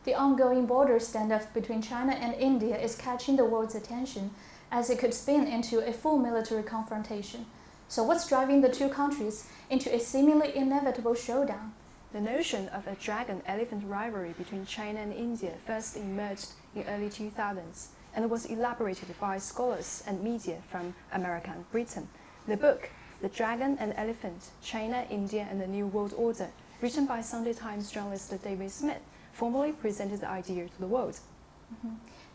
The ongoing border standoff between China and India is catching the world's attention, as it could spin into a full military confrontation. So what's driving the two countries into a seemingly inevitable showdown? The notion of a dragon-elephant rivalry between China and India first emerged in early 2000s and was elaborated by scholars and media from America and Britain. The book, The Dragon and Elephant, China, India and the New World Order, written by Sunday Times journalist David Smith, formally presented the idea to the world.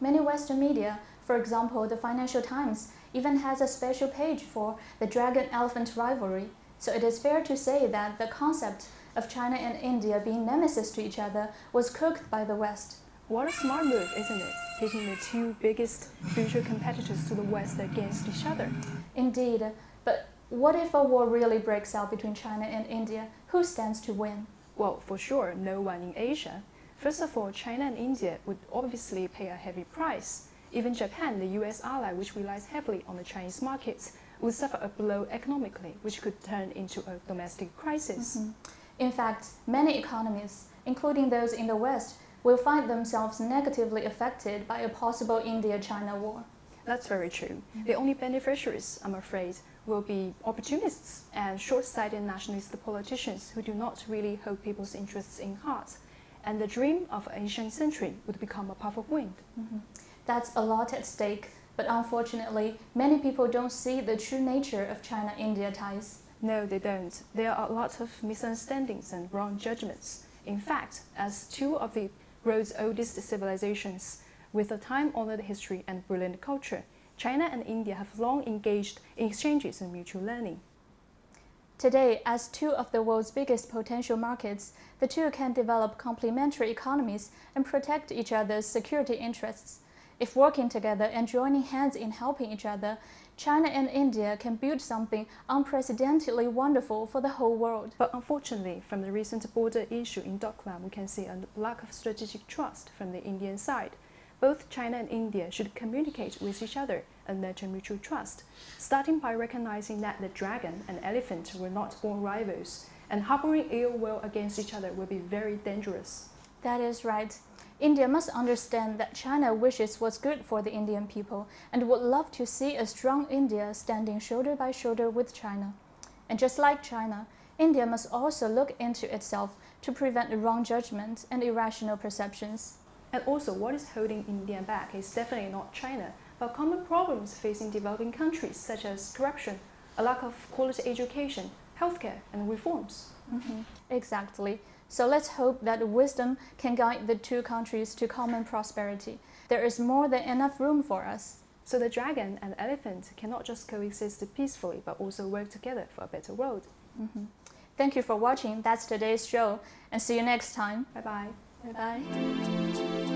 Many Western media, for example, the Financial Times, even has a special page for the dragon-elephant rivalry. So it is fair to say that the concept of China and India being nemesis to each other was cooked by the West. What a smart move, isn't it? Pitting the two biggest future competitors to the West against each other. Indeed, but what if a war really breaks out between China and India? Who stands to win? Well, for sure, no one in Asia. First of all, China and India would obviously pay a heavy price. Even Japan, the US ally, which relies heavily on the Chinese markets, would suffer a blow economically, which could turn into a domestic crisis. In fact, many economies, including those in the West, will find themselves negatively affected by a possible India-China war. That's very true. The only beneficiaries, I'm afraid, will be opportunists and short-sighted nationalist politicians who do not really hold people's interests in heart. And the dream of an ancient century would become a puff of wind. That's a lot at stake, but unfortunately, many people don't see the true nature of China-India ties. No, they don't. There are a lot of misunderstandings and wrong judgments. In fact, as two of the world's oldest civilizations, with a time-honored history and brilliant culture, China and India have long engaged in exchanges and mutual learning. Today, as two of the world's biggest potential markets, the two can develop complementary economies and protect each other's security interests. If working together and joining hands in helping each other, China and India can build something unprecedentedly wonderful for the whole world. But unfortunately, from the recent border issue in Doklam, we can see a lack of strategic trust from the Indian side. Both China and India should communicate with each other and nurture mutual trust, starting by recognizing that the dragon and elephant were not born rivals, and harboring ill will against each other will be very dangerous. That is right. India must understand that China wishes what's good for the Indian people and would love to see a strong India standing shoulder by shoulder with China. And just like China, India must also look into itself to prevent wrong judgment and irrational perceptions. And also, what is holding India back is definitely not China, but common problems facing developing countries such as corruption, a lack of quality education, healthcare, and reforms. Exactly. So let's hope that wisdom can guide the two countries to common prosperity. There is more than enough room for us. So the dragon and the elephant cannot just coexist peacefully, but also work together for a better world. Thank you for watching. That's today's show, and see you next time. Bye-bye. Bye-bye.